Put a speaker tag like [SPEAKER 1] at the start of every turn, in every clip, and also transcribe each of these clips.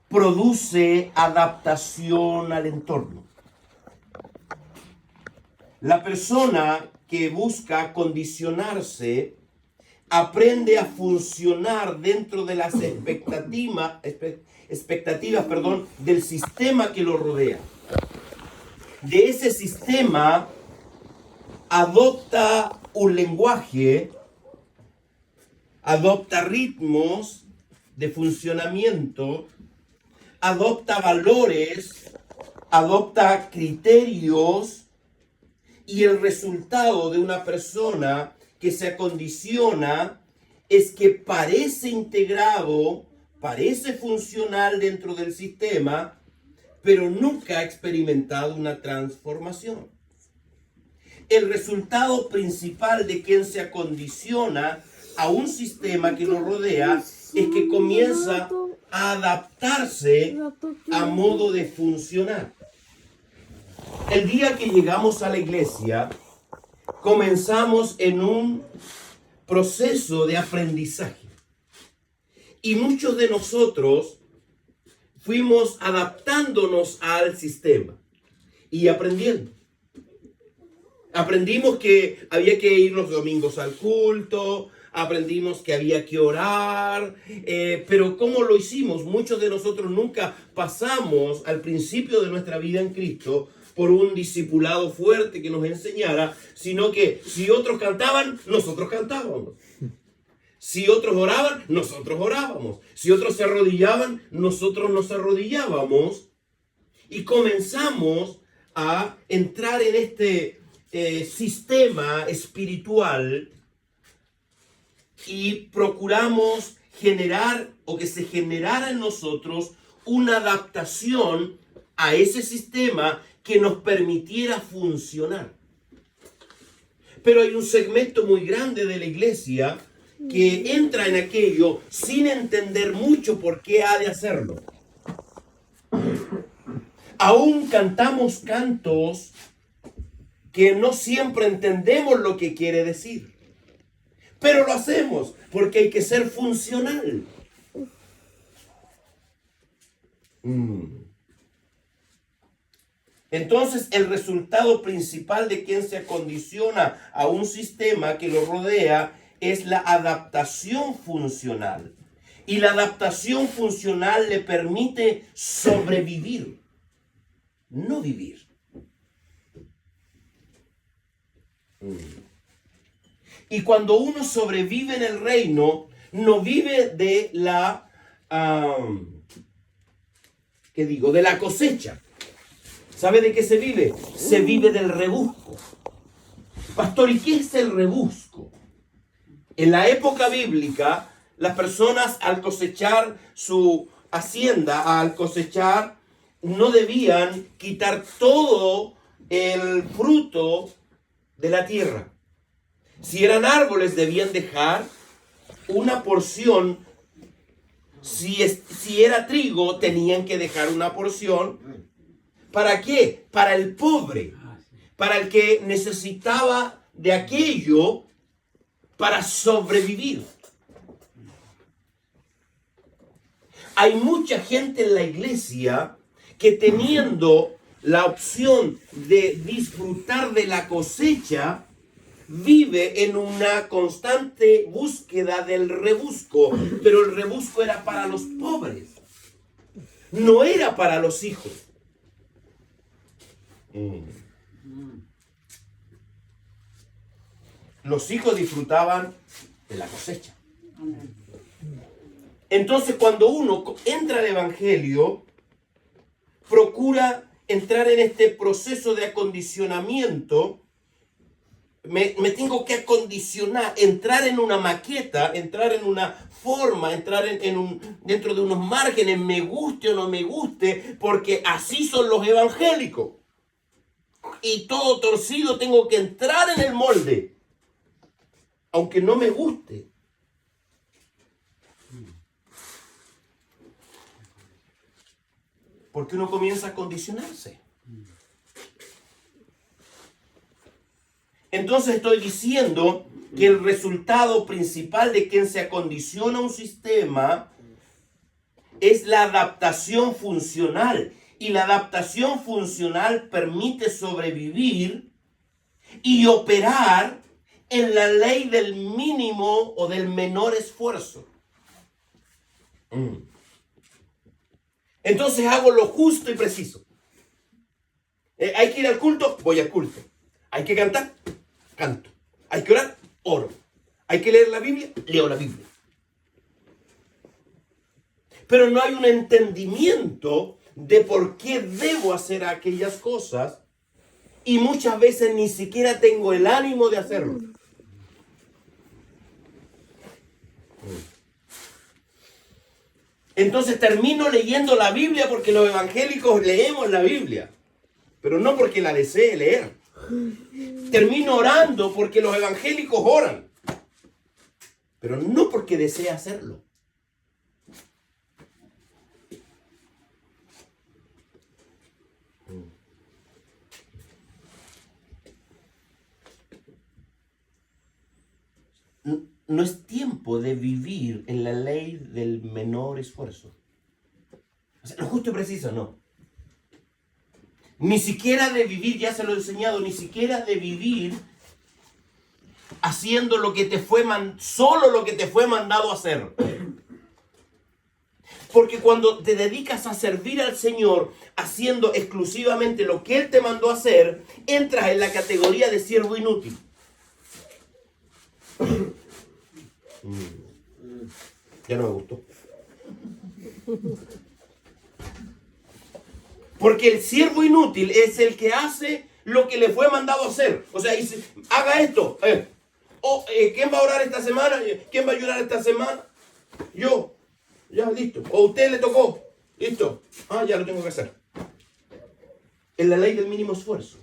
[SPEAKER 1] produce adaptación al entorno. La persona que busca condicionarse aprende a funcionar dentro de las expectativas, del sistema que lo rodea. De ese sistema adopta un lenguaje, adopta ritmos de funcionamiento, adopta valores, adopta criterios, y el resultado de una persona que se acondiciona es que parece integrado, parece funcional dentro del sistema, pero nunca ha experimentado una transformación. El resultado principal de quien se acondiciona a un sistema que lo rodea es que comienza a adaptarse a modo de funcionar. El día que llegamos a la iglesia, comenzamos en un proceso de aprendizaje. Y muchos de nosotros fuimos adaptándonos al sistema y aprendiendo. Aprendimos que había que ir los domingos al culto, aprendimos que había que orar, pero ¿cómo lo hicimos? Muchos de nosotros nunca pasamos al principio de nuestra vida en Cristo por un discipulado fuerte que nos enseñara, sino que si otros cantaban, nosotros cantábamos. Si otros oraban, nosotros orábamos. Si otros se arrodillaban, nosotros nos arrodillábamos. Y comenzamos a entrar en este sistema espiritual y procuramos generar o que se generara en nosotros una adaptación a ese sistema que nos permitiera funcionar. Pero hay un segmento muy grande de la iglesia que entra en aquello sin entender mucho por qué ha de hacerlo. Aún cantamos cantos que no siempre entendemos lo que quiere decir. Pero lo hacemos porque hay que ser funcional. Entonces, el resultado principal de quien se acondiciona a un sistema que lo rodea es la adaptación funcional. Y la adaptación funcional le permite sobrevivir, no vivir. Y cuando uno sobrevive en el reino, no vive de la, de la cosecha. ¿Sabe de qué se vive? Se vive del rebusco. Pastor, ¿y qué es el rebusco? En la época bíblica, las personas al cosechar su hacienda, al cosechar, no debían quitar todo el fruto de la tierra. Si eran árboles, debían dejar una porción. Si era trigo, tenían que dejar una porción. ¿Para qué? Para el pobre, para el que necesitaba de aquello para sobrevivir. Hay mucha gente en la iglesia que teniendo la opción de disfrutar de la cosecha, vive en una constante búsqueda del rebusco, pero el rebusco era para los pobres, no era para los hijos. Los hijos disfrutaban de la cosecha. Entonces, cuando uno entra al evangelio, procura entrar en este proceso de acondicionamiento. Me tengo que acondicionar, entrar en una maqueta, entrar en una forma, entrar dentro de unos márgenes, me guste o no me guste, porque así son los evangélicos. Y todo torcido tengo que entrar en el molde, aunque no me guste. Porque uno comienza a condicionarse. Entonces estoy diciendo que el resultado principal de quien se acondiciona a un sistema es la adaptación funcional. Y la adaptación funcional permite sobrevivir y operar en la ley del mínimo o del menor esfuerzo. Entonces hago lo justo y preciso. Hay que ir al culto, voy al culto. Hay que cantar, canto. Hay que orar, oro. Hay que leer la Biblia, leo la Biblia. Pero no hay un entendimiento de por qué debo hacer aquellas cosas y muchas veces ni siquiera tengo el ánimo de hacerlo. Entonces termino leyendo la Biblia porque los evangélicos leemos la Biblia, pero no porque la desee leer. Termino orando porque los evangélicos oran, pero no porque desee hacerlo. No es tiempo de vivir en la ley del menor esfuerzo. O sea, lo justo y preciso, no. Ni siquiera de vivir, ya se lo he enseñado, ni siquiera de vivir haciendo lo que te fue solo lo que te fue mandado a hacer. Porque cuando te dedicas a servir al Señor haciendo exclusivamente lo que Él te mandó a hacer, entras en la categoría de siervo inútil. Ya no me gustó. Porque el siervo inútil es el que hace lo que le fue mandado a hacer. O sea, dice, haga esto. ¿Quién va a orar esta semana? ¿Quién va a ayudar esta semana? Yo. Ya, listo. O usted le tocó. Listo. Ya lo tengo que hacer. Es la ley del mínimo esfuerzo.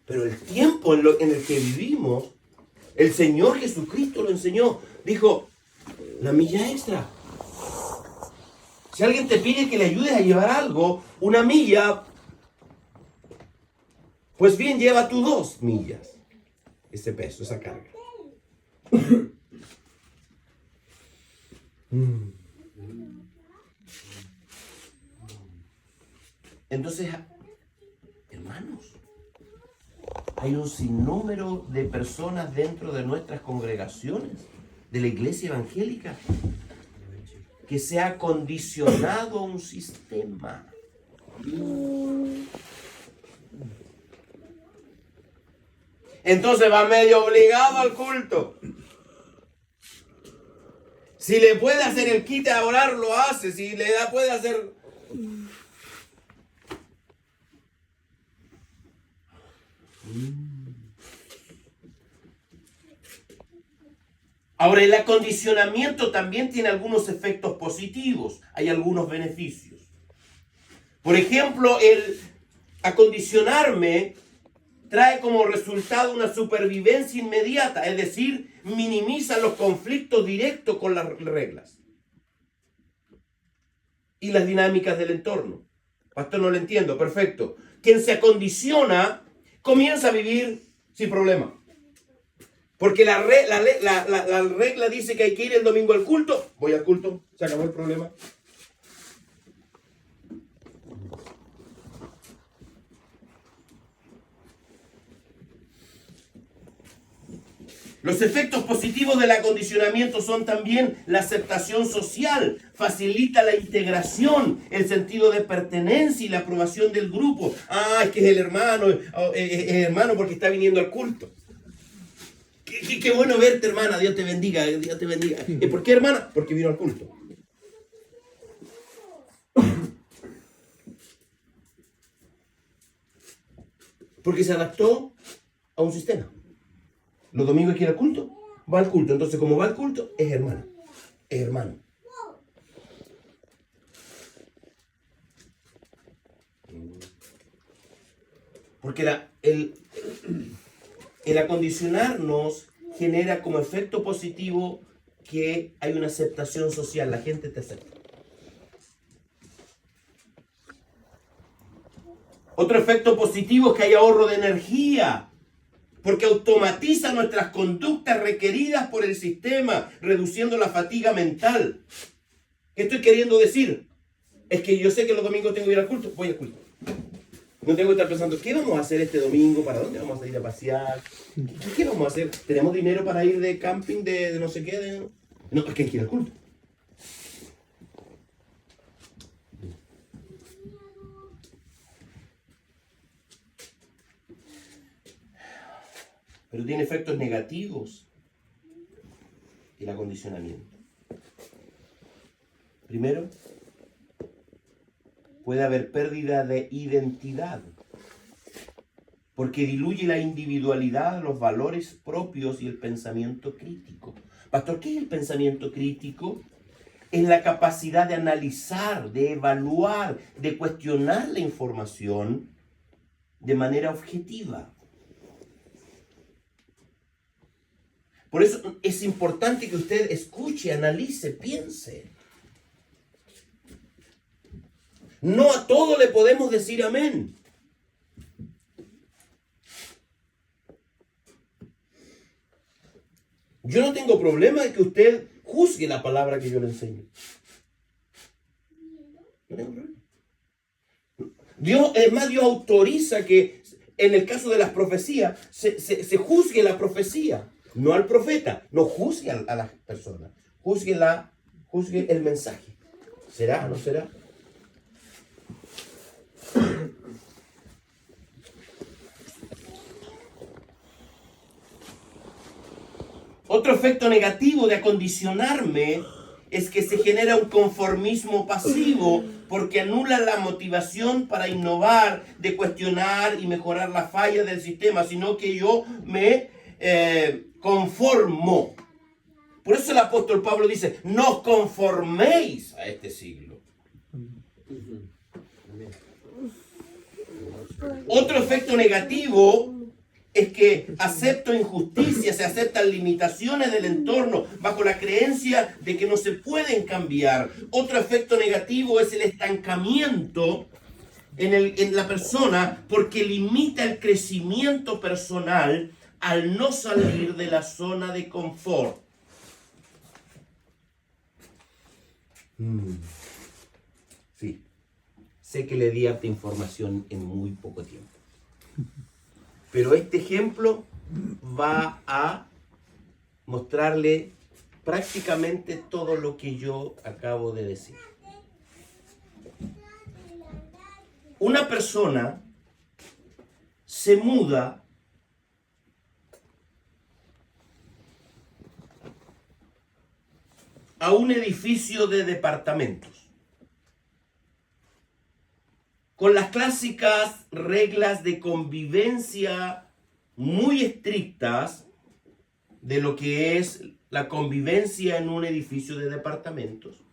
[SPEAKER 1] Pero el tiempo en el que vivimos, el Señor Jesucristo lo enseñó. Dijo, la milla extra. Si alguien te pide que le ayudes a llevar algo, una milla, pues bien, lleva tú 2 millas. Ese peso, esa carga. Entonces, hermanos, hay un sinnúmero de personas dentro de nuestras congregaciones, de la iglesia evangélica, que se ha condicionado a un sistema. Entonces va medio obligado al culto. Si le puede hacer el quite a orar, lo hace. Si le puede hacer... Ahora, el acondicionamiento también tiene algunos efectos positivos. Hay algunos beneficios. Por ejemplo, el acondicionarme trae como resultado una supervivencia inmediata, es decir, minimiza los conflictos directos con las reglas y las dinámicas del entorno. Pastor, no lo entiendo. Perfecto. Quien se acondiciona comienza a vivir sin problema. Porque la regla dice que hay que ir el domingo al culto. Voy al culto, se acabó el problema. Los efectos positivos del acondicionamiento son también la aceptación social, facilita la integración, el sentido de pertenencia y la aprobación del grupo. Es que es el hermano porque está viniendo al culto. Qué bueno verte, hermana, Dios te bendiga, Dios te bendiga. ¿Por qué, hermana? Porque vino al culto. Porque se adaptó a un sistema. Los domingos hay que ir al culto, va al culto. Entonces, como va al culto, es hermana, es hermano. Porque el acondicionarnos genera como efecto positivo que hay una aceptación social, la gente te acepta. Otro efecto positivo es que hay ahorro de energía. porque automatiza nuestras conductas requeridas por el sistema, reduciendo la fatiga mental. ¿Qué estoy queriendo decir? Es que yo sé que los domingos tengo que ir al culto, voy al culto. No tengo que estar pensando, ¿qué vamos a hacer este domingo? ¿Para dónde vamos a ir a pasear? ¿Qué vamos a hacer? ¿Tenemos dinero para ir de camping, de no sé qué? No, es que hay que ir al culto. Pero tiene efectos negativos el acondicionamiento. Primero, puede haber pérdida de identidad, porque diluye la individualidad, los valores propios y el pensamiento crítico. Pastor, ¿qué es el pensamiento crítico? Es la capacidad de analizar, de evaluar, de cuestionar la información de manera objetiva. Por eso es importante que usted escuche, analice, piense. No a todo le podemos decir amén. Yo no tengo problema de que usted juzgue la palabra que yo le enseño. No tengo problema. Dios autoriza que en el caso de las profecías se juzgue la profecía, no al profeta. No juzgue a las personas. Juzgue el mensaje. ¿Será o no será? Otro efecto negativo de acondicionarme es que se genera un conformismo pasivo porque anula la motivación para innovar, de cuestionar y mejorar las fallas del sistema, sino que yo me conformo. Por eso el apóstol Pablo dice, no os conforméis a este siglo. Otro efecto negativo es que acepto injusticias, se aceptan limitaciones del entorno bajo la creencia de que no se pueden cambiar. Otro efecto negativo es el estancamiento en la persona porque limita el crecimiento personal al no salir de la zona de confort. Sí, sé que le di harta información en muy poco tiempo. Pero este ejemplo va a mostrarle prácticamente todo lo que yo acabo de decir. Una persona se muda a un edificio de departamentos con las clásicas reglas de convivencia muy estrictas de lo que es la convivencia en un edificio de departamentos.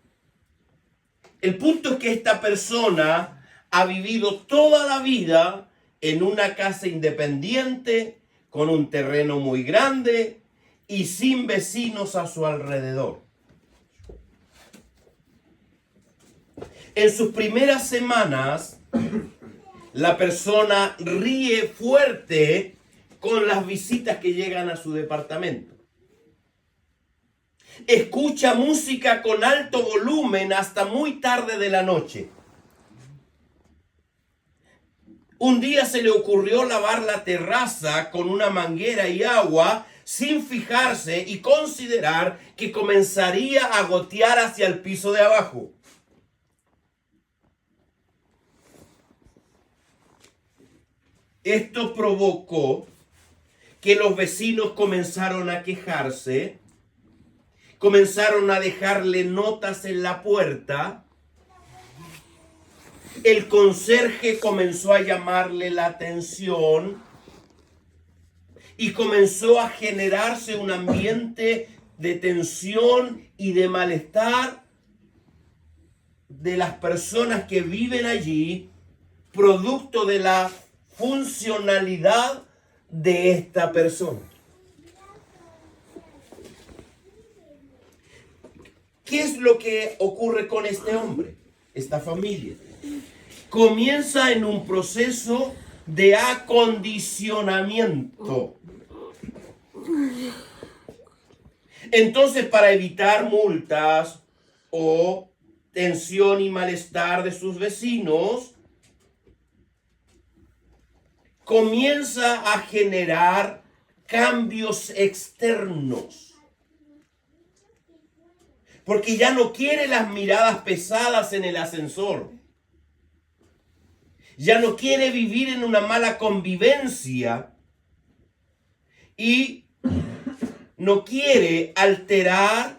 [SPEAKER 1] El punto es que esta persona ha vivido toda la vida en una casa independiente, con un terreno muy grande y sin vecinos a su alrededor. En sus primeras semanas, la persona ríe fuerte con las visitas que llegan a su departamento. Escucha música con alto volumen hasta muy tarde de la noche. Un día se le ocurrió lavar la terraza con una manguera y agua sin fijarse y considerar que comenzaría a gotear hacia el piso de abajo. Esto provocó que los vecinos comenzaron a quejarse, comenzaron a dejarle notas en la puerta. El conserje comenzó a llamarle la atención y comenzó a generarse un ambiente de tensión y de malestar de las personas que viven allí, producto de la funcionalidad de esta persona. ¿Qué es lo que ocurre con este hombre, esta familia? Comienza en un proceso de acondicionamiento. Entonces, para evitar multas o tensión y malestar de sus vecinos, comienza a generar cambios externos. Porque ya no quiere las miradas pesadas en el ascensor. Ya no quiere vivir en una mala convivencia. Y no quiere alterar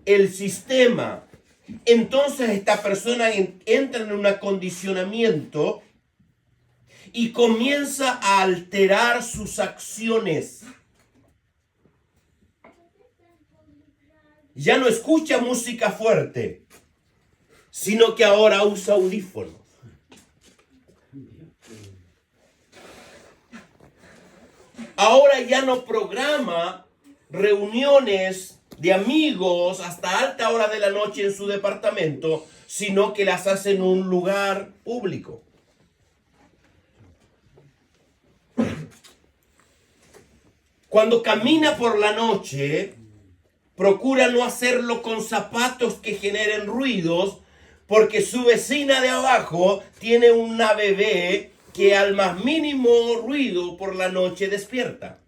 [SPEAKER 1] el sistema. Entonces esta persona entra en un acondicionamiento y comienza a alterar sus acciones. Ya no escucha música fuerte, sino que ahora usa audífonos. Ahora ya no programa reuniones de amigos hasta alta hora de la noche en su departamento, sino que las hace en un lugar público. Cuando camina por la noche, procura no hacerlo con zapatos que generen ruidos, porque su vecina de abajo tiene una bebé que al más mínimo ruido por la noche despierta.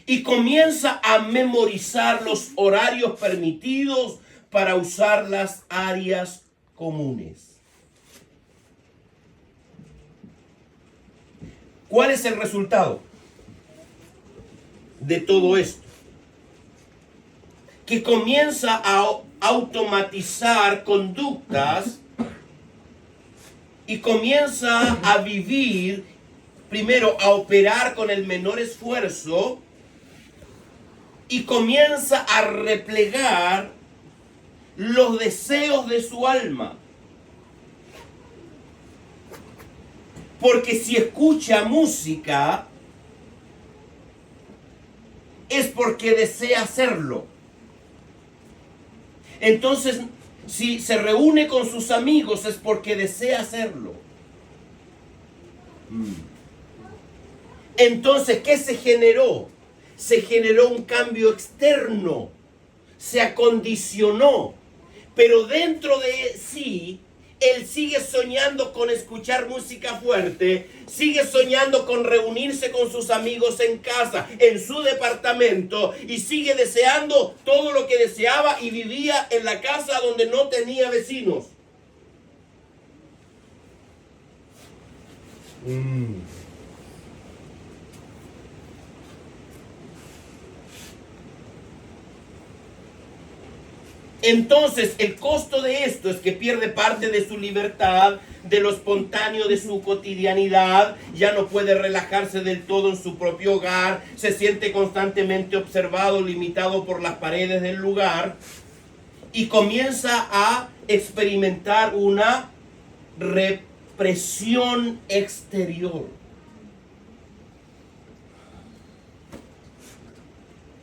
[SPEAKER 1] Y comienza a memorizar los horarios permitidos para usar las áreas comunes. ¿Cuál es el resultado de todo esto? Que comienza a automatizar conductas y comienza a vivir, primero a operar con el menor esfuerzo y comienza a replegar los deseos de su alma. Porque si escucha música, es porque desea hacerlo. Entonces, si se reúne con sus amigos, es porque desea hacerlo. Entonces, ¿qué se generó? Se generó un cambio externo. Se acondicionó. Pero dentro de sí, él sigue soñando con escuchar música fuerte, sigue soñando con reunirse con sus amigos en casa, en su departamento, y sigue deseando todo lo que deseaba y vivía en la casa donde no tenía vecinos. Entonces, el costo de esto es que pierde parte de su libertad, de lo espontáneo de su cotidianidad, ya no puede relajarse del todo en su propio hogar, se siente constantemente observado, limitado por las paredes del lugar y comienza a experimentar una represión exterior.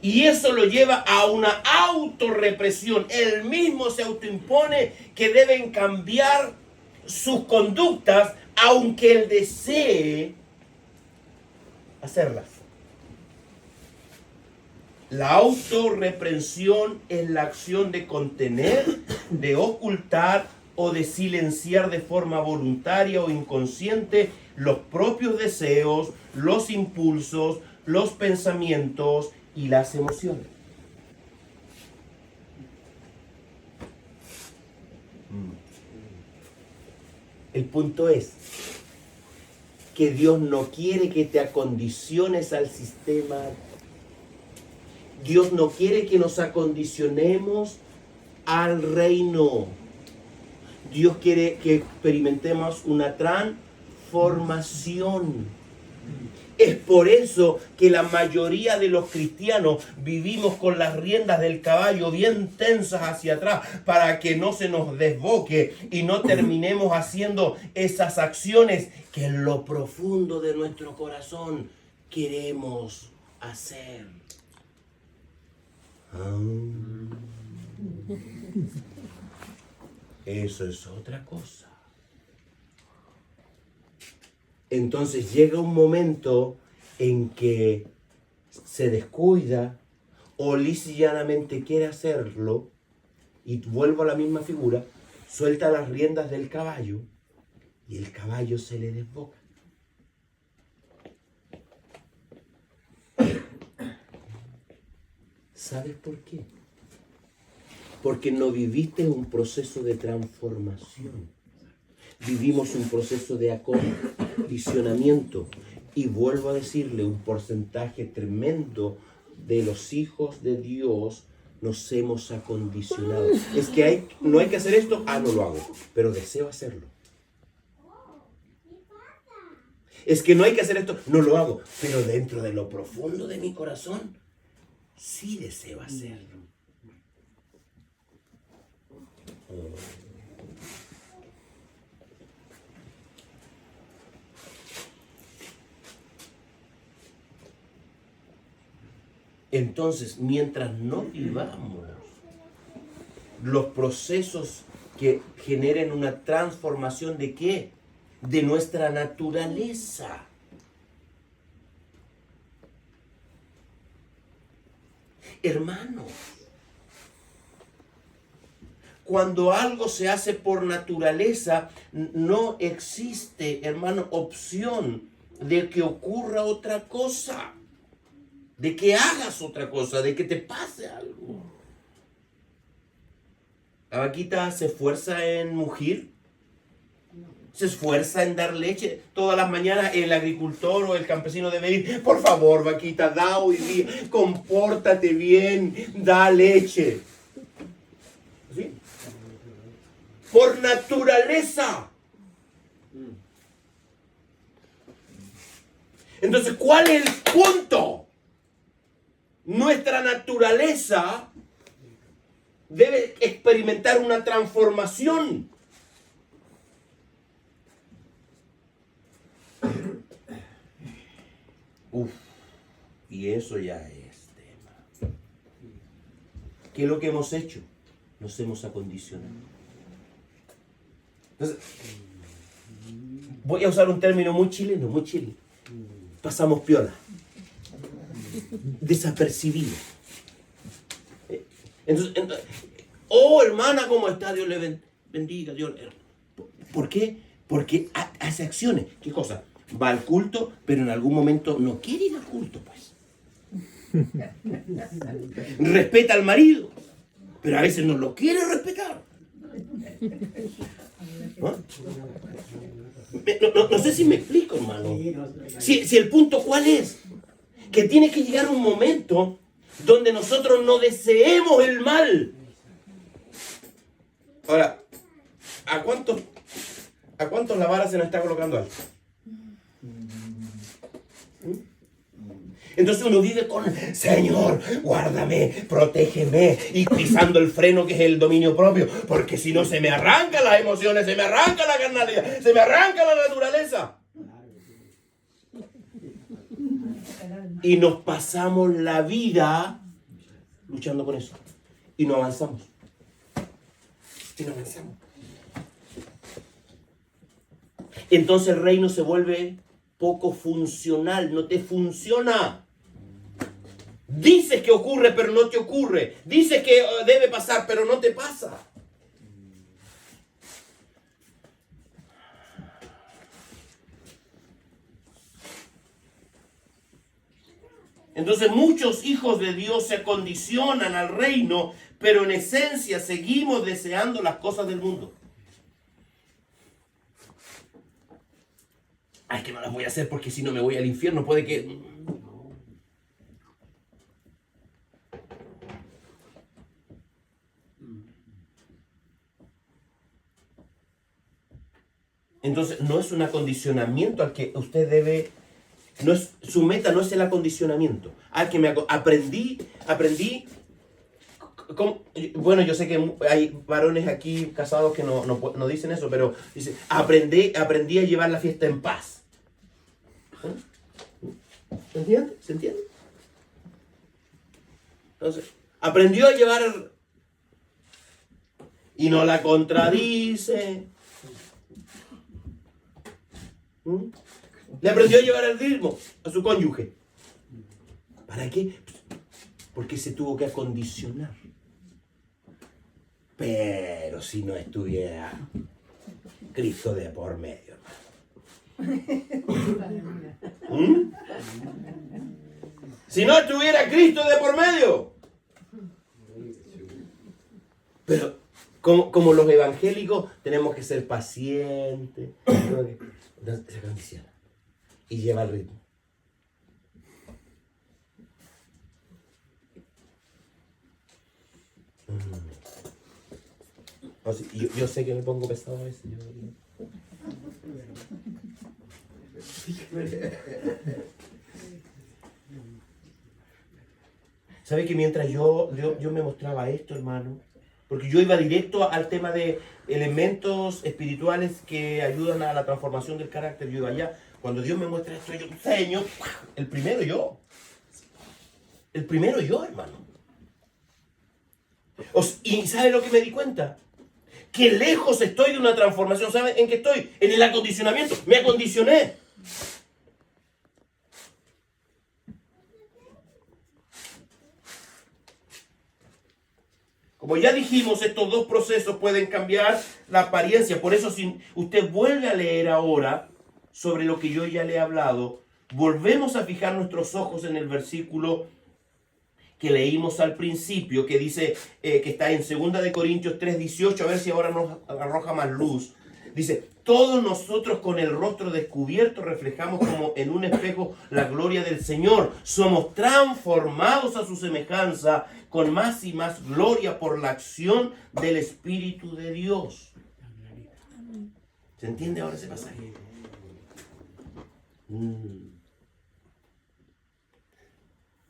[SPEAKER 1] Y eso lo lleva a una autorrepresión. Él mismo se autoimpone que deben cambiar sus conductas, aunque él desee hacerlas. La autorreprensión es la acción de contener, de ocultar o de silenciar de forma voluntaria o inconsciente los propios deseos, los impulsos, los pensamientos y las emociones. El punto es que Dios no quiere que te acondiciones al sistema. Dios no quiere que nos acondicionemos al reino. Dios quiere que experimentemos una transformación. Es por eso que la mayoría de los cristianos vivimos con las riendas del caballo bien tensas hacia atrás para que no se nos desboque y no terminemos haciendo esas acciones que en lo profundo de nuestro corazón queremos hacer. Eso es otra cosa. Entonces llega un momento en que se descuida o lisa y llanamente quiere hacerlo, y vuelvo a la misma figura, suelta las riendas del caballo y el caballo se le desboca. ¿Sabes por qué? Porque no viviste un proceso de transformación. Vivimos un proceso de acondicionamiento. Y vuelvo a decirle, un porcentaje tremendo de los hijos de Dios nos hemos acondicionado. Es que no hay que hacer esto, no lo hago, pero deseo hacerlo. Es que no hay que hacer esto, no lo hago, pero dentro de lo profundo de mi corazón, sí deseo hacerlo. Entonces, mientras no vivamos los procesos que generen una transformación ¿de qué? De nuestra naturaleza. Hermanos, cuando algo se hace por naturaleza, no existe, hermano, opción de que ocurra otra cosa, de que hagas otra cosa, de que te pase algo. La vaquita se esfuerza en mugir, se esfuerza en dar leche. Todas las mañanas el agricultor o el campesino debe ir, por favor, vaquita, da hoy día, compórtate bien, da leche. ¿Sí? Por naturaleza. Entonces, ¿cuál es el punto? Nuestra naturaleza debe experimentar una transformación. Y eso ya es tema. ¿Qué es lo que hemos hecho? Nos hemos acondicionado. Entonces, voy a usar un término muy chileno, muy chileno. Pasamos piola. Desapercibido. Entonces, hermana, ¿cómo está? Dios le bendiga. Dios. ¿Por qué? Porque hace acciones. ¿Qué cosa? Va al culto, pero en algún momento no quiere ir al culto, pues. Respeta al marido, pero a veces no lo quiere respetar. No sé si me explico, hermano. Si el punto cuál es, que tiene que llegar un momento donde nosotros no deseemos el mal. Ahora, ¿a cuántos la vara se nos está colocando alto? Entonces uno vive con, Señor, guárdame, protégeme, y pisando el freno que es el dominio propio, porque si no se me arrancan las emociones, se me arranca la carnalidad, se me arranca la naturaleza. Y nos pasamos la vida luchando con eso. Y no avanzamos. Entonces el reino se vuelve poco funcional, no te funciona. Dices que ocurre, pero no te ocurre. Dices que debe pasar, pero no te pasa. Entonces muchos hijos de Dios se acondicionan al reino, pero en esencia seguimos deseando las cosas del mundo. Es que no las voy a hacer porque si no me voy al infierno, puede que... Entonces no es un acondicionamiento al que usted debe... No es, su meta no es el acondicionamiento. Que aprendí. Bueno, yo sé que hay varones aquí casados que no dicen eso, pero dice, aprendí a llevar la fiesta en paz. ¿Se entiende? ¿Se entiende? Entonces, aprendió a llevar... y no la contradice. Le aprendió a llevar el ritmo a su cónyuge. ¿Para qué? Porque se tuvo que acondicionar. Pero si no estuviera Cristo de por medio, hermano. Si no estuviera Cristo de por medio. Pero como los evangélicos tenemos que ser pacientes. Se condiciona y lleva el ritmo. O sea, yo sé que me pongo pesado a veces. ¿Sabe que mientras yo me mostraba esto, hermano? Porque yo iba directo al tema de elementos espirituales que ayudan a la transformación del carácter. Yo iba allá. Cuando Dios me muestra esto, yo enseño. El primero yo. El primero yo, hermano. ¿Y sabe lo que me di cuenta? Que lejos estoy de una transformación. ¿Sabe en qué estoy? En el acondicionamiento. Me acondicioné. Como ya dijimos, estos dos procesos pueden cambiar la apariencia. Por eso, si usted vuelve a leer ahora sobre lo que yo ya le he hablado, volvemos a fijar nuestros ojos en el versículo que leímos al principio, que dice, que está en 2 de Corintios 3:18, a ver si ahora nos arroja más luz. Dice, todos nosotros con el rostro descubierto reflejamos como en un espejo la gloria del Señor. Somos transformados a su semejanza con más y más gloria por la acción del Espíritu de Dios. ¿Se entiende ahora ese pasaje?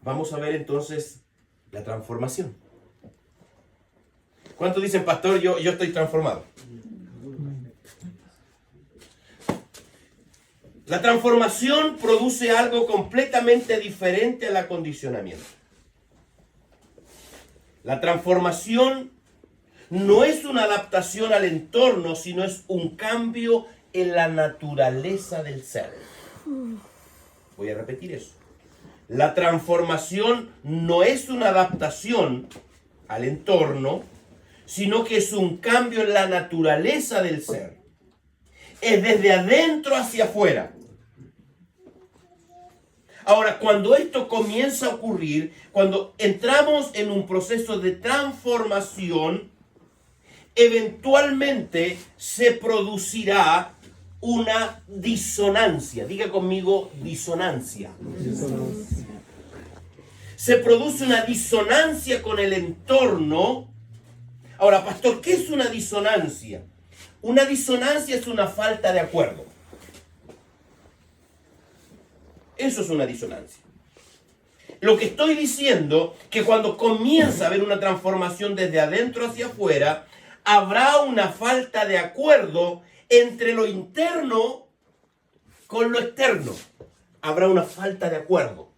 [SPEAKER 1] Vamos a ver entonces la transformación. ¿Cuántos dicen, pastor, yo estoy transformado? La transformación produce algo completamente diferente al acondicionamiento. La transformación no es una adaptación al entorno, sino es un cambio en la naturaleza del ser. Voy a repetir eso. La transformación no es una adaptación al entorno, sino que es un cambio en la naturaleza del ser. Es desde adentro hacia afuera. Ahora, cuando esto comienza a ocurrir, cuando entramos en un proceso de transformación, eventualmente se producirá una disonancia. Diga conmigo, disonancia. Se produce una disonancia con el entorno. Ahora, pastor, ¿qué es una disonancia? Una disonancia es una falta de acuerdo. Eso es una disonancia. Lo que estoy diciendo, que cuando comienza a haber una transformación desde adentro hacia afuera, habrá una falta de acuerdo entre lo interno con lo externo. Habrá una falta de acuerdo.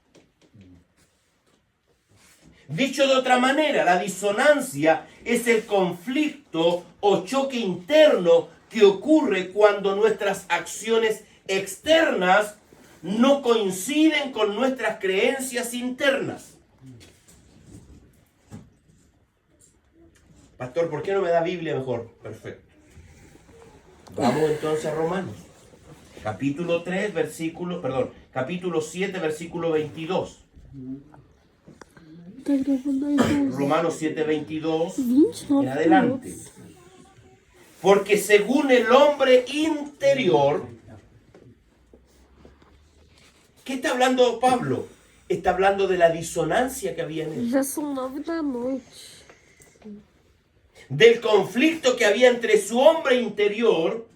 [SPEAKER 1] Dicho de otra manera, la disonancia es el conflicto o choque interno que ocurre cuando nuestras acciones externas no coinciden con nuestras creencias internas. Pastor, ¿por qué no me da Biblia mejor? Perfecto. Vamos entonces a Romanos. Capítulo 7, versículo 22. Romanos 7, 22 en adelante. Porque según el hombre interior, ¿qué está hablando Pablo? Está hablando de la disonancia que había en él.
[SPEAKER 2] Já são 9 da noite.
[SPEAKER 1] Del conflicto que había entre su hombre interior.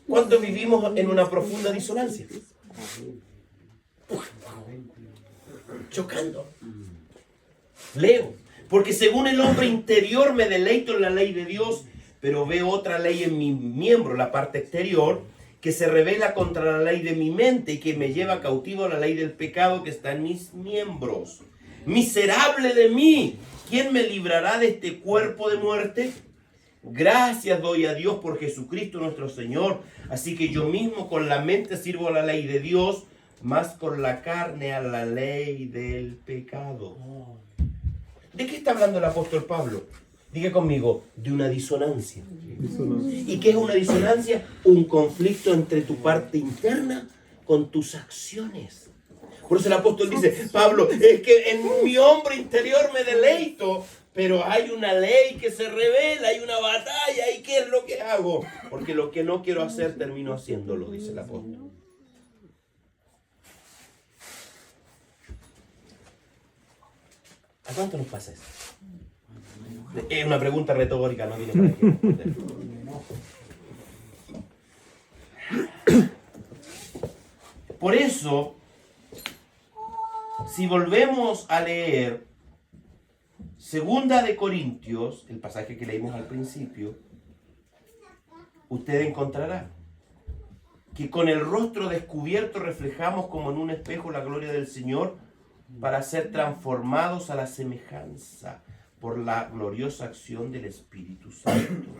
[SPEAKER 1] ¿Cuánto vivimos en una profunda disonancia? Chocando. Leo. Porque según el hombre interior me deleito en la ley de Dios, pero veo otra ley en mi miembro, la parte exterior, que se revela contra la ley de mi mente y que me lleva cautivo a la ley del pecado que está en mis miembros. Miserable de mí, ¿quién me librará de este cuerpo de muerte? Gracias doy a Dios por Jesucristo nuestro Señor. Así que yo mismo con la mente sirvo a la ley de Dios, más con la carne a la ley del pecado. ¿De qué está hablando el apóstol Pablo? Diga conmigo, de una disonancia. ¿Y qué es una disonancia? Un conflicto entre tu parte interna con tus acciones. Por eso el apóstol dice, Pablo, es que en mi hombre interior me deleito, pero hay una ley que se revela, hay una batalla, ¿y qué es lo que hago? Porque lo que no quiero hacer termino haciéndolo, dice el apóstol. ¿A cuánto nos pasa eso? Es una pregunta retórica, no tiene para qué responder. Por eso, si volvemos a leer Segunda de Corintios, el pasaje que leímos al principio, usted encontrará que con el rostro descubierto reflejamos como en un espejo la gloria del Señor para ser transformados a la semejanza por la gloriosa acción del Espíritu Santo.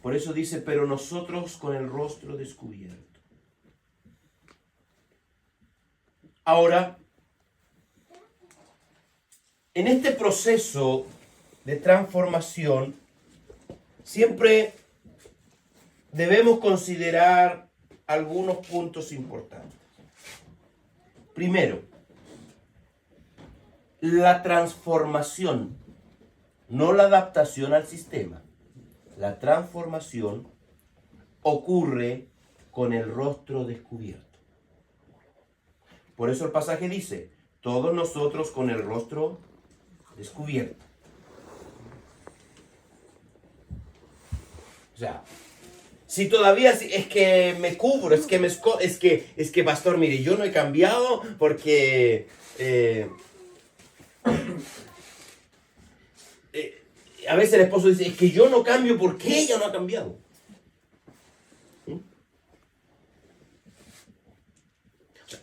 [SPEAKER 1] Por eso dice, pero nosotros con el rostro descubierto. Ahora, en este proceso de transformación, siempre debemos considerar algunos puntos importantes. Primero, la transformación, no la adaptación al sistema. La transformación ocurre con el rostro descubierto. Por eso el pasaje dice, todos nosotros con el rostro descubierto. O sea, si todavía es que me cubro, es que pastor, mire, yo no he cambiado porque a veces el esposo dice, es que yo no cambio porque ella no ha cambiado. ¿Sí? O sea,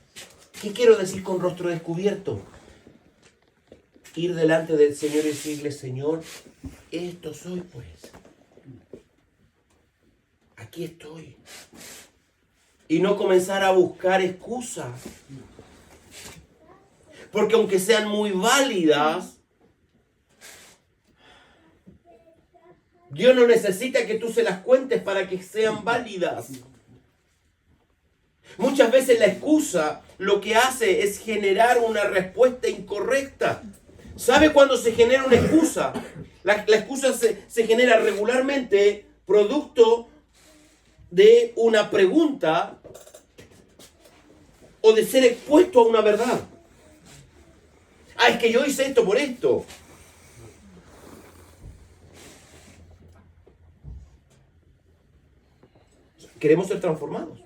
[SPEAKER 1] ¿qué quiero decir con rostro descubierto? Ir delante del Señor y decirle, Señor, esto soy pues. Aquí estoy. Y no comenzar a buscar excusas. Porque aunque sean muy válidas, Dios no necesita que tú se las cuentes para que sean válidas. Muchas veces la excusa lo que hace es generar una respuesta incorrecta. ¿Sabe cuándo se genera una excusa? La excusa se genera regularmente producto de una pregunta o de ser expuesto a una verdad. Ah, es que yo hice esto por esto. Queremos ser transformados.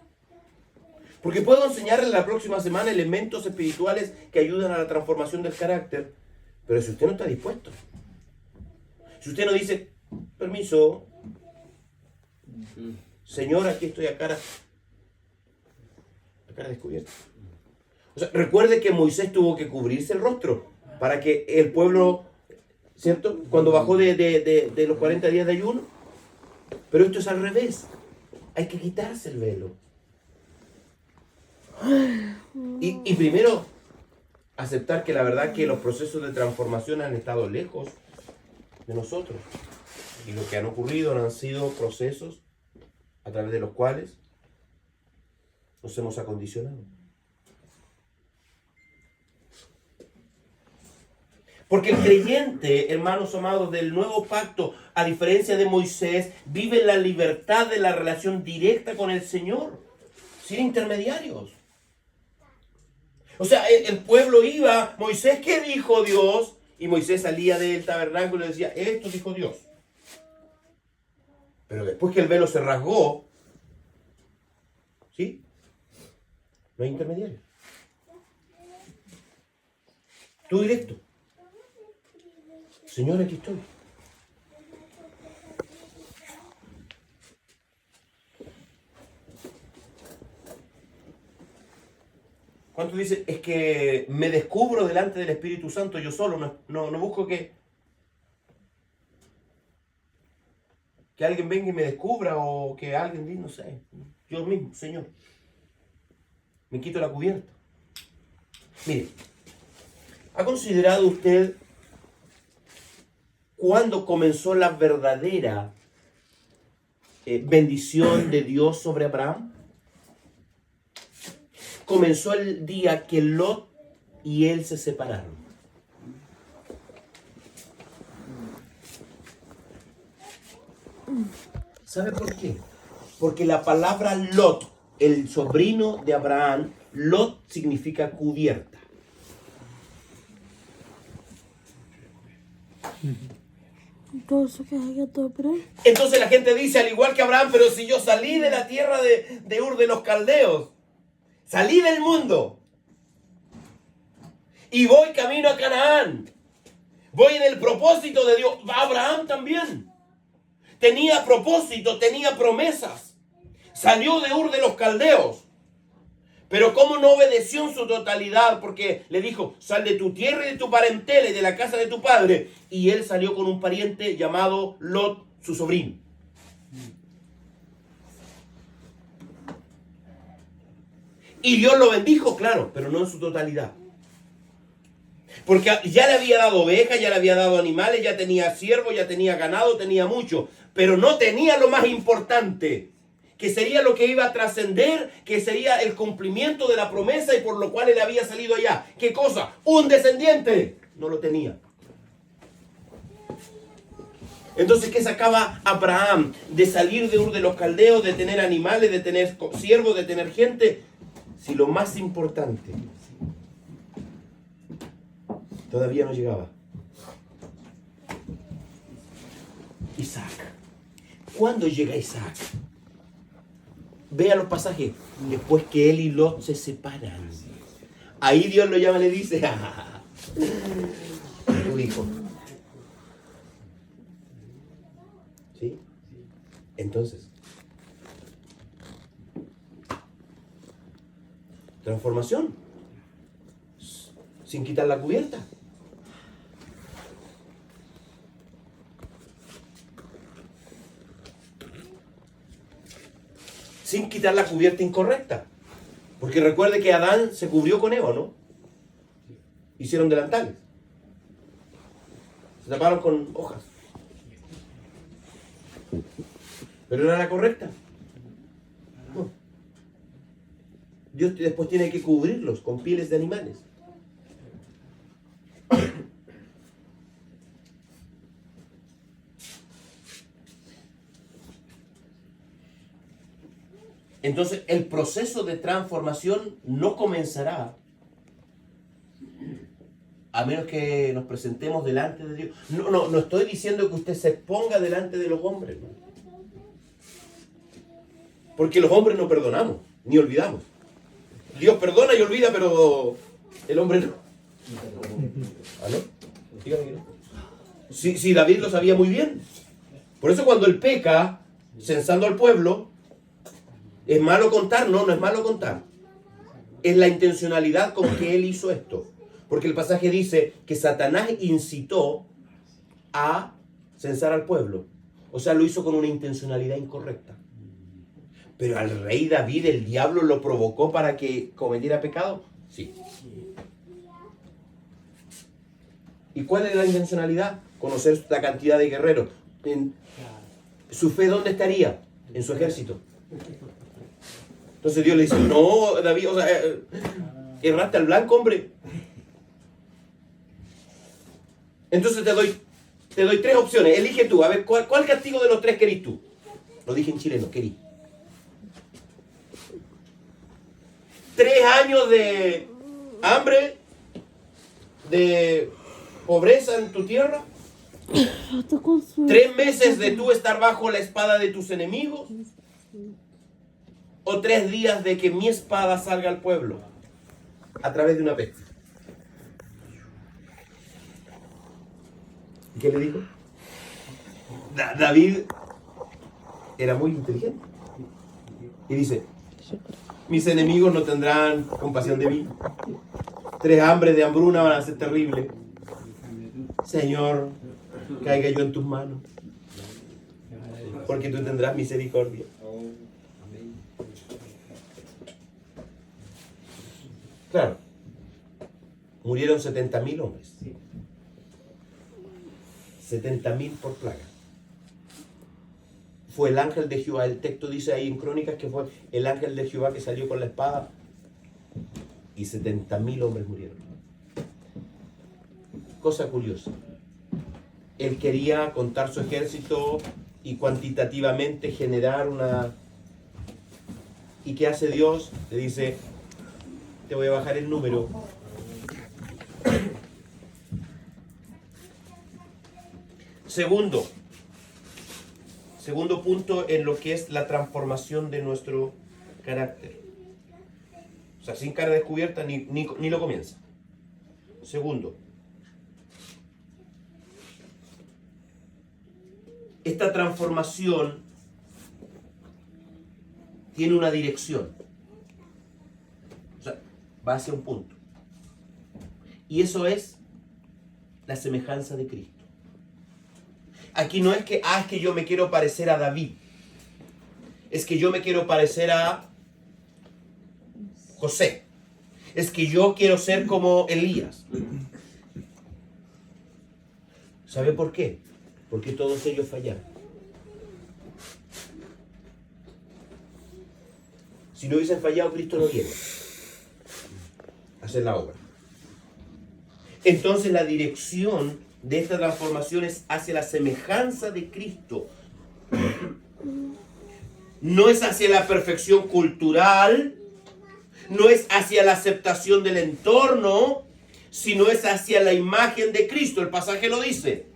[SPEAKER 1] Porque puedo enseñarle la próxima semana elementos espirituales que ayudan a la transformación del carácter. Pero si usted no está dispuesto, si usted no dice, permiso, Señor, aquí estoy a cara descubierta. O sea, recuerde que Moisés tuvo que cubrirse el rostro para que el pueblo, ¿cierto? Cuando bajó de los 40 días de ayuno. Pero esto es al revés. Hay que quitarse el velo. Y primero, aceptar que la verdad que los procesos de transformación han estado lejos de nosotros. Y lo que han ocurrido han sido procesos a través de los cuales nos hemos acondicionado. Porque el creyente, hermanos amados, del nuevo pacto, a diferencia de Moisés, vive la libertad de la relación directa con el Señor, sin intermediarios. O sea, el pueblo iba, Moisés, ¿qué dijo Dios? Y Moisés salía del tabernáculo y decía, esto dijo Dios. Pero después que el velo se rasgó, ¿sí? No hay intermediarios. Tú directo. Señor, aquí estoy. tú dices, es que me descubro delante del Espíritu Santo yo solo, no busco que alguien venga y me descubra o que alguien diga, no sé, yo mismo, Señor, me quito la cubierta. Mire, ¿ha considerado usted cuándo comenzó la verdadera bendición de Dios sobre Abraham? Comenzó el día que Lot y él se separaron. ¿Sabe por qué? Porque la palabra Lot, el sobrino de Abraham, Lot significa cubierta. Entonces la gente dice, al igual que Abraham, pero si yo salí de la tierra de Ur de los Caldeos, salí del mundo y voy camino a Canaán, voy en el propósito de Dios. Abraham también tenía propósito, tenía promesas, salió de Ur de los Caldeos. Pero cómo no obedeció en su totalidad, porque le dijo, sal de tu tierra y de tu parentela y de la casa de tu padre. Y él salió con un pariente llamado Lot, su sobrino. Y Dios lo bendijo, claro, pero no en su totalidad. Porque ya le había dado ovejas, ya le había dado animales, ya tenía siervos, ya tenía ganado, tenía mucho. Pero no tenía lo más importante, que sería lo que iba a trascender, que sería el cumplimiento de la promesa y por lo cual él había salido allá. ¿Qué cosa? Un descendiente. No lo tenía. Entonces, ¿qué sacaba Abraham de salir de Ur de los Caldeos, de tener animales, de tener siervos, de tener gente? Si lo más importante todavía no llegaba. Isaac. ¿Cuándo llega Isaac? Vea los pasajes. Después que él y Lot se separan. Ahí Dios lo llama y le dice, tu hijo. ¿Sí? Entonces, transformación. Sin quitar la cubierta. Sin quitar la cubierta incorrecta. Porque recuerde que Adán se cubrió con Eva, ¿no? Hicieron delantales. Se taparon con hojas. Pero era la correcta. No. Dios después tiene que cubrirlos con pieles de animales. Entonces, el proceso de transformación no comenzará a menos que nos presentemos delante de Dios. No estoy diciendo que usted se ponga delante de los hombres, ¿no? Porque los hombres no perdonamos, ni olvidamos. Dios perdona y olvida, pero el hombre no. ¿Aló? Dígame que no. Sí, David lo sabía muy bien. Por eso cuando él peca, censando al pueblo, ¿es malo contar? No es malo contar. Es la intencionalidad con que él hizo esto. Porque el pasaje dice que Satanás incitó a censar al pueblo. O sea, lo hizo con una intencionalidad incorrecta. Pero al rey David, ¿el diablo lo provocó para que cometiera pecado? Sí. ¿Y cuál es la intencionalidad? Conocer la cantidad de guerreros. ¿Su fe dónde estaría? En su ejército. Entonces Dios le dice, no, David, o sea, erraste al blanco, hombre. Entonces te doy tres opciones. Elige tú. A ver, ¿cuál castigo de los tres querís tú? Lo dije en chileno, querí. 3 años de hambre, de pobreza en tu tierra. 3 meses de tú estar bajo la espada de tus enemigos. O 3 días de que mi espada salga al pueblo a través de una peste. ¿Y qué le dijo? David era muy inteligente. Y dice, Mis enemigos no tendrán compasión de mí. 3 hambres de hambruna van a ser terribles. Señor, caiga yo en tus manos, porque tú tendrás misericordia. Claro, murieron 70.000 hombres. 70.000 por plaga. Fue el ángel de Jehová. El texto dice ahí en Crónicas que fue el ángel de Jehová que salió con la espada y 70.000 hombres murieron. Cosa curiosa. Él quería contar su ejército y cuantitativamente generar una... ¿Y qué hace Dios? Le dice, te voy a bajar el número. Segundo punto en lo que es la transformación de nuestro carácter. O sea, sin cara descubierta ni lo comienza. Segundo, esta transformación tiene una dirección. O sea, va hacia un punto. Y eso es la semejanza de Cristo. Aquí no es que, es que yo me quiero parecer a David. Es que yo me quiero parecer a José. Es que yo quiero ser como Elías. ¿Sabe por qué? Porque todos ellos fallaron. Si no hubiesen fallado, Cristo no viene a hacer la obra. Entonces la dirección de esta transformación es hacia la semejanza de Cristo. No es hacia la perfección cultural, no es hacia la aceptación del entorno, sino es hacia la imagen de Cristo. El pasaje lo dice.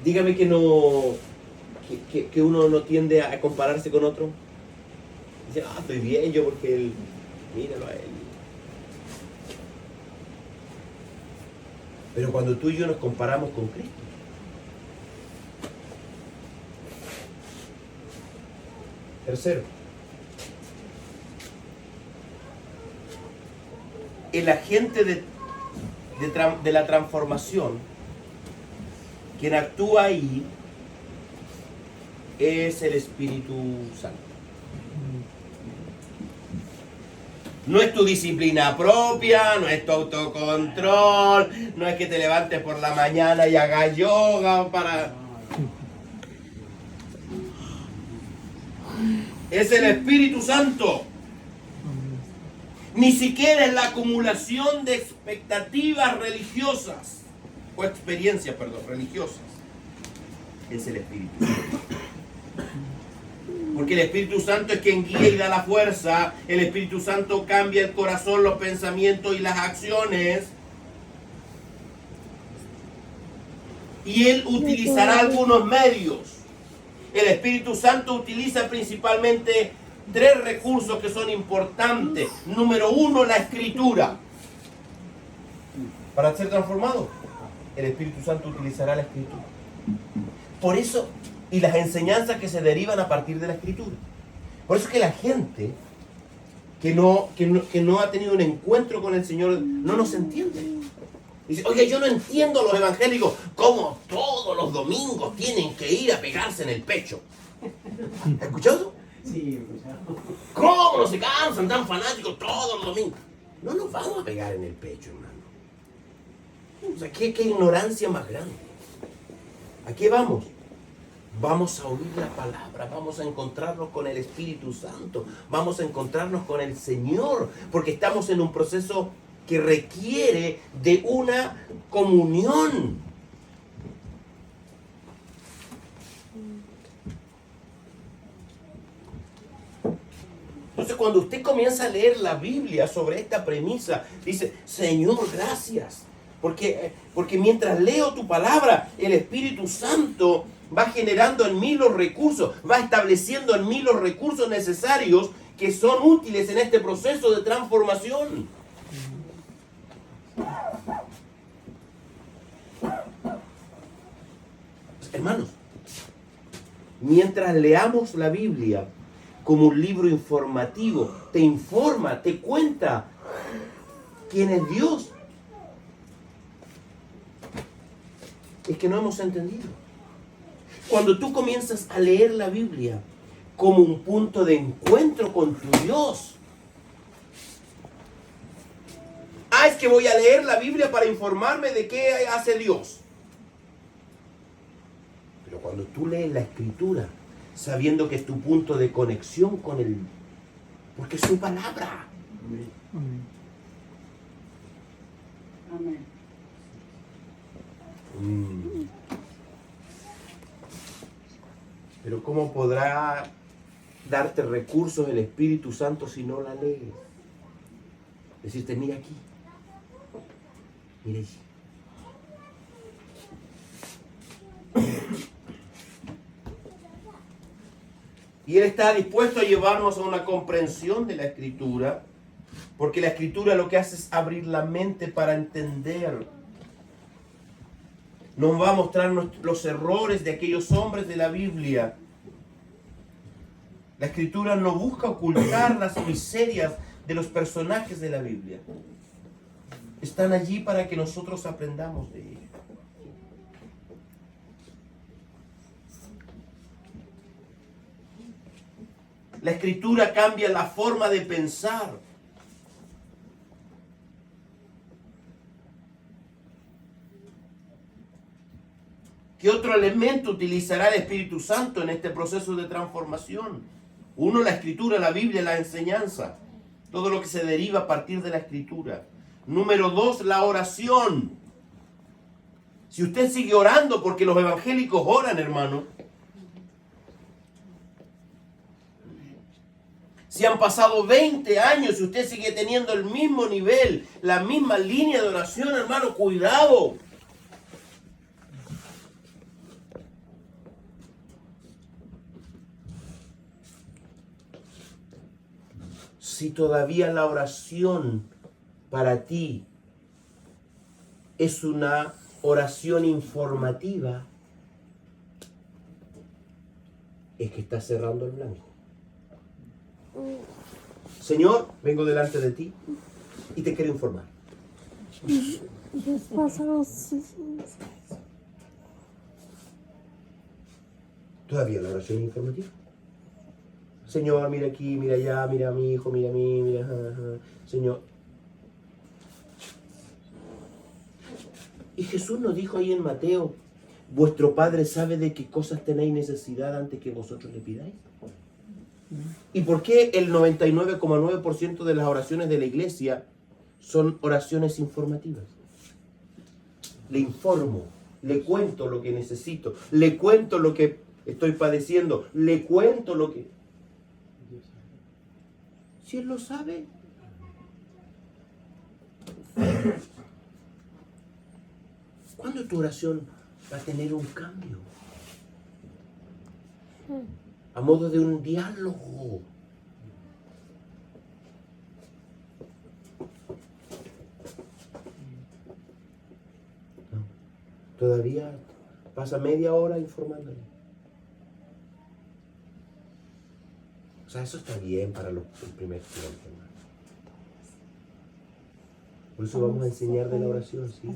[SPEAKER 1] Dígame que no, que uno no tiende a compararse con otro. Dice, estoy bien yo porque él, míralo a él. Pero cuando tú y yo nos comparamos con Cristo, tercero, el agente de la transformación, quien actúa ahí, es el Espíritu Santo. No es tu disciplina propia, no es tu autocontrol, no es que te levantes por la mañana y hagas yoga para... Es el Espíritu Santo. Ni siquiera es la acumulación de expectativas religiosas, o experiencias, religiosas. Es el Espíritu Santo. Porque el Espíritu Santo es quien guía y da la fuerza. El Espíritu Santo cambia el corazón, los pensamientos y las acciones. Y Él utilizará algunos medios. El Espíritu Santo utiliza principalmente 3 recursos que son importantes. Número 1, la Escritura. Para ser transformado, el Espíritu Santo utilizará la Escritura. Por eso... y las enseñanzas que se derivan a partir de la Escritura. Por eso es que la gente que no ha tenido un encuentro con el Señor no nos entiende. Dice, oye, yo no entiendo a los evangélicos cómo todos los domingos tienen que ir a pegarse en el pecho. ¿Has escuchado?
[SPEAKER 2] Sí, he escuchado.
[SPEAKER 1] ¿Cómo no se cansan tan fanáticos todos los domingos? No nos vamos a pegar en el pecho, hermano. O sea, qué ignorancia más grande. ¿A qué vamos? Vamos a oír la palabra, vamos a encontrarnos con el Espíritu Santo, vamos a encontrarnos con el Señor, porque estamos en un proceso que requiere de una comunión. Entonces, cuando usted comienza a leer la Biblia sobre esta premisa, dice, Señor, gracias, porque mientras leo tu palabra, el Espíritu Santo va generando en mí los recursos, va estableciendo en mí los recursos necesarios que son útiles en este proceso de transformación. Hermanos, mientras leamos la Biblia como un libro informativo, te informa, te cuenta quién es Dios, es que no hemos entendido. Cuando tú comienzas a leer la Biblia como un punto de encuentro con tu Dios, es que voy a leer la Biblia para informarme de qué hace Dios. Pero cuando tú lees la Escritura, sabiendo que es tu punto de conexión con Él, porque es su palabra.
[SPEAKER 2] Amén.
[SPEAKER 3] Amén.
[SPEAKER 1] Pero ¿cómo podrá darte recursos el Espíritu Santo si no la lees? Decirte, mira aquí, mira allí. Y Él está dispuesto a llevarnos a una comprensión de la Escritura, porque la Escritura lo que hace es abrir la mente para entender. Nos va a mostrar los errores de aquellos hombres de la Biblia. La Escritura no busca ocultar las miserias de los personajes de la Biblia. Están allí para que nosotros aprendamos de ellos. La Escritura cambia la forma de pensar. ¿Qué otro elemento utilizará el Espíritu Santo en este proceso de transformación? Uno, la Escritura, la Biblia, la enseñanza. Todo lo que se deriva a partir de la Escritura. Número 2, la oración. Si usted sigue orando, porque los evangélicos oran, hermano. Si han pasado 20 años y usted sigue teniendo el mismo nivel, la misma línea de oración, hermano, cuidado. Si todavía la oración para ti es una oración informativa, es que estás cerrando el blanco. Señor, vengo delante de ti y te quiero informar. Todavía la oración informativa. Señor, mira aquí, mira allá, mira a mi hijo, mira a mí, mira, Señor. Y Jesús nos dijo ahí en Mateo, vuestro Padre sabe de qué cosas tenéis necesidad antes que vosotros le pidáis. ¿Y por qué el 99,9% de las oraciones de la iglesia son oraciones informativas? Le informo, le cuento lo que necesito, le cuento lo que estoy padeciendo, le cuento lo que... Si Él lo sabe. ¿Cuándo tu oración va a tener un cambio? A modo de un diálogo. No. Todavía pasa media hora informándole. O sea, eso está bien para el primer tiempo, hermano. Por eso vamos a enseñar de la oración, ¿sí?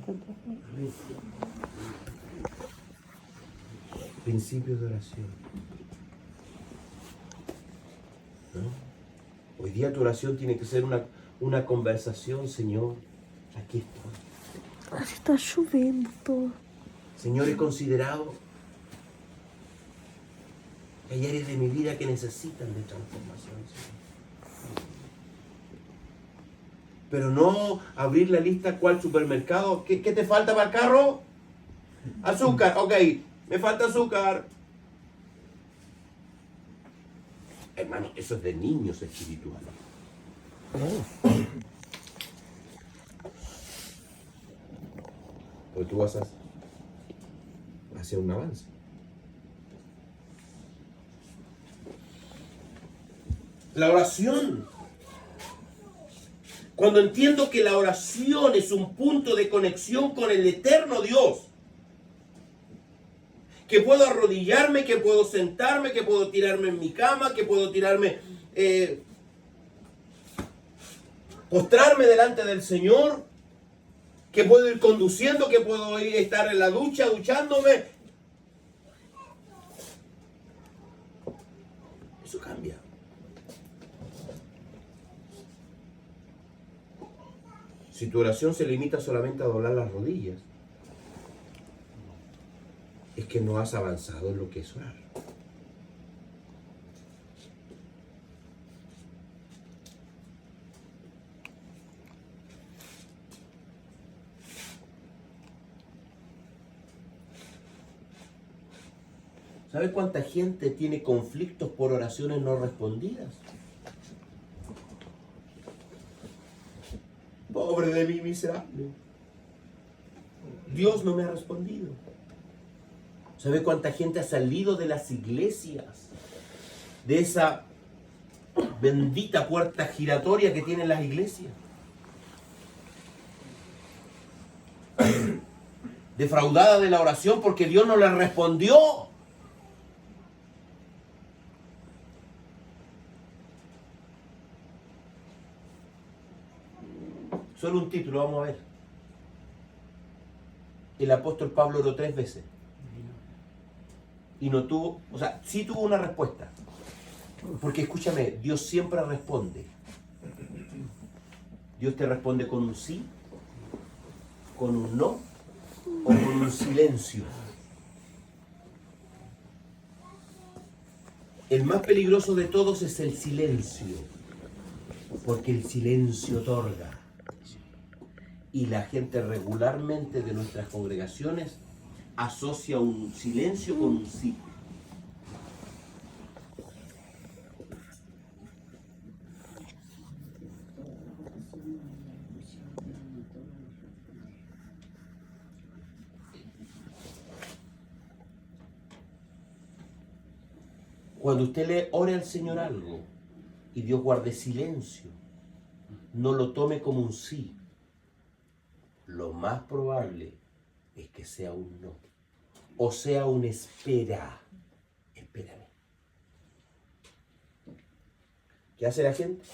[SPEAKER 1] Principios de oración. ¿No? Hoy día tu oración tiene que ser una conversación, Señor. Aquí estoy.
[SPEAKER 2] Está chovendo todo.
[SPEAKER 1] Señor, he considerado que hay áreas de mi vida que necesitan de transformación, Señor. Pero no abrir la lista cuál supermercado. ¿Qué te falta para el carro? Azúcar, ok. Me falta azúcar. Hermano, eso es de niños espirituales. Porque tú vas hacia un avance. La oración. Cuando entiendo que la oración es un punto de conexión con el eterno Dios, Que puedo arrodillarme, que puedo sentarme, que puedo tirarme en mi cama, que puedo tirarme, postrarme delante del Señor, que puedo ir conduciendo, que puedo ir estar en la ducha, duchándome. Eso cambia. Si tu oración se limita solamente a doblar las rodillas, es que no has avanzado en lo que es orar. ¿Sabe cuánta gente tiene conflictos por oraciones no respondidas? Pobre de mí, miserable. Dios no me ha respondido. ¿Sabe cuánta gente ha salido de las iglesias? De esa bendita puerta giratoria que tienen las iglesias. Defraudada de la oración porque Dios no le respondió. Solo un título, vamos a ver. El apóstol Pablo oró 3 veces. Y no tuvo, o sea, sí tuvo una respuesta. Porque escúchame, Dios siempre responde. Dios te responde con un sí, con un no o con un silencio. El más peligroso de todos es el silencio. Porque el silencio otorga. Y la gente regularmente de nuestras congregaciones asocia un silencio con un sí. Cuando usted le ore al Señor algo y Dios guarde silencio, no lo tome como un sí. Lo más probable es que sea un no. O sea un espera. Espérame. ¿Qué hace la gente?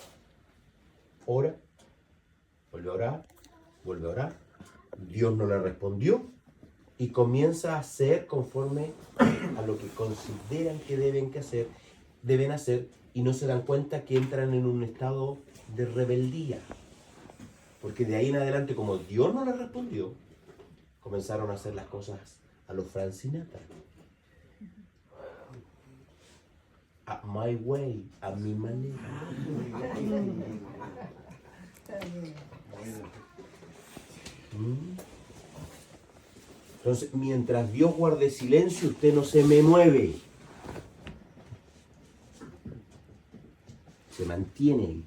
[SPEAKER 1] Ora, vuelve a orar, vuelve a orar. Dios no le respondió y comienza a hacer conforme a lo que consideran que deben hacer y no se dan cuenta que entran en un estado de rebeldía. Porque de ahí en adelante, como Dios no le respondió, comenzaron a hacer las cosas a los Frank Sinatra. A my way, a mi manera. Entonces, mientras Dios guarde silencio, usted no se me mueve. Se mantiene ahí.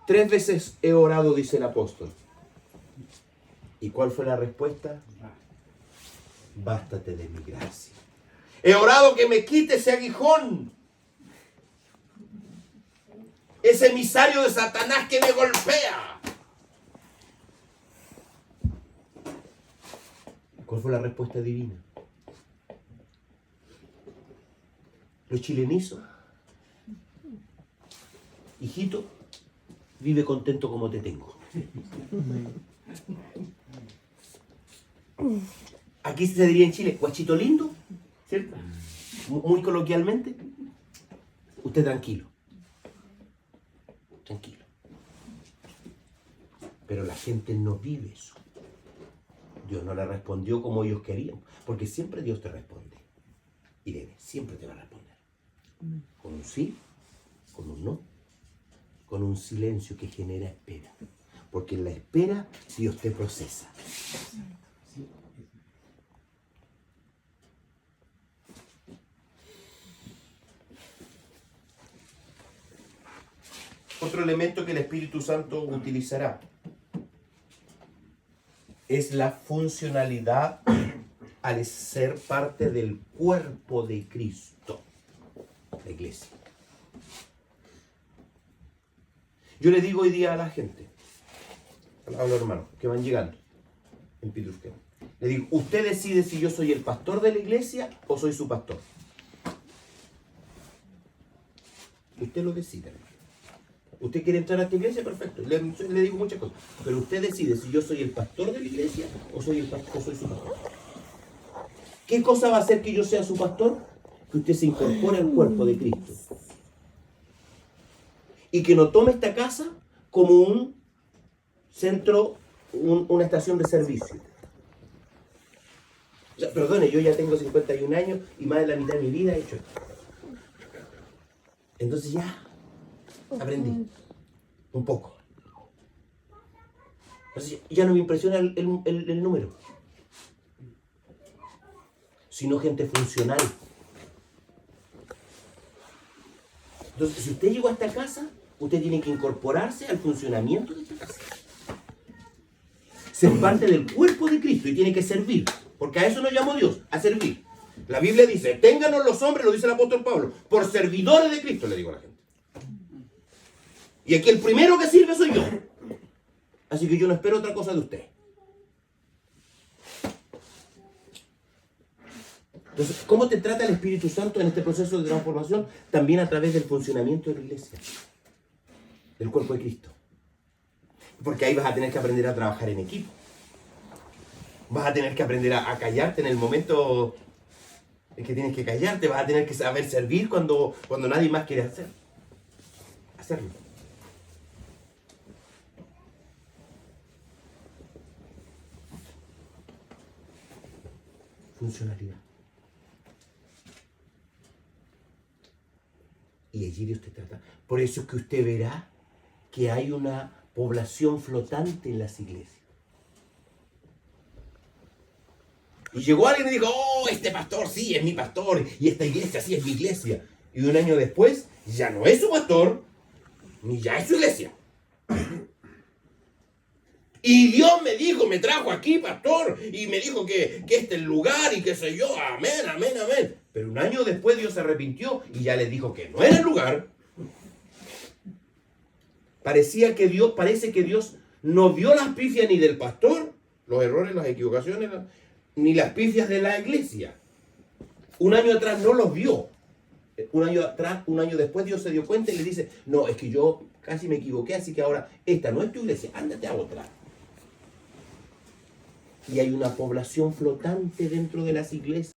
[SPEAKER 1] 3 veces he orado, dice el apóstol. ¿Y cuál fue la respuesta? Bástate de mi gracia. He orado que me quite ese aguijón. Ese emisario de Satanás que me golpea. ¿Cuál fue la respuesta divina? Lo chilenizo. Hijito, vive contento como te tengo. Aquí se diría en Chile, guachito lindo, ¿cierto? Muy coloquialmente. Usted tranquilo. Tranquilo. Pero la gente no vive eso. Dios no le respondió como ellos querían. Porque siempre Dios te responde. Y siempre te va a responder. Con un sí, con un no, con un silencio que genera espera. Porque en la espera Dios te procesa. Otro elemento que el Espíritu Santo utilizará es la funcionalidad al ser parte del cuerpo de Cristo, la iglesia. Yo le digo hoy día a la gente, a los hermanos que van llegando en Pitrusquén, Le digo, usted decide si yo soy el pastor de la iglesia o soy su pastor. Usted lo decide, hermano. Usted quiere entrar a esta iglesia, perfecto. Le digo muchas cosas. Pero usted decide si yo soy el pastor de la iglesia o soy su pastor. ¿Qué cosa va a hacer que yo sea su pastor? Que usted se incorpore al cuerpo de Cristo. Y que no tome esta casa como un centro, una estación de servicio. O sea, perdone, yo ya tengo 51 años y más de la mitad de mi vida he hecho esto. Entonces ya aprendí un poco. Entonces ya no me impresiona el número, sino gente funcional. Entonces, si usted llegó a esta casa, usted tiene que incorporarse al funcionamiento de esta casa. Ser parte del cuerpo de Cristo y tiene que servir. Porque a eso nos llamó Dios, a servir. La Biblia dice, ténganos los hombres, lo dice el apóstol Pablo, por servidores de Cristo, le digo a la gente. Y aquí el primero que sirve soy yo. Así que yo no espero otra cosa de usted. Entonces, ¿cómo te trata el Espíritu Santo en este proceso de transformación? También a través del funcionamiento de la iglesia, del cuerpo de Cristo. Porque ahí vas a tener que aprender a trabajar en equipo. Vas a tener que aprender a callarte en el momento en que tienes que callarte. Vas a tener que saber servir cuando nadie más quiere hacerlo. Funcionalidad. Y allí Dios te trata. Por eso es que usted verá que hay una población flotante en las iglesias. Y llegó alguien y dijo, oh, este pastor sí es mi pastor, y esta iglesia sí es mi iglesia. Y un año después, ya no es su pastor, ni ya es su iglesia. Y Dios me dijo, me trajo aquí, pastor, y me dijo que este es el lugar y qué sé yo, amén, amén, amén. Pero un año después Dios se arrepintió y ya les dijo que no era el lugar. Parece que Dios no vio las pifias ni del pastor, los errores, las equivocaciones, ni las pifias de la iglesia. Un año atrás no los vio. Un año después Dios se dio cuenta y le dice, no, es que yo casi me equivoqué, así que ahora esta no es tu iglesia, ándate a otra. Y hay una población flotante dentro de las iglesias.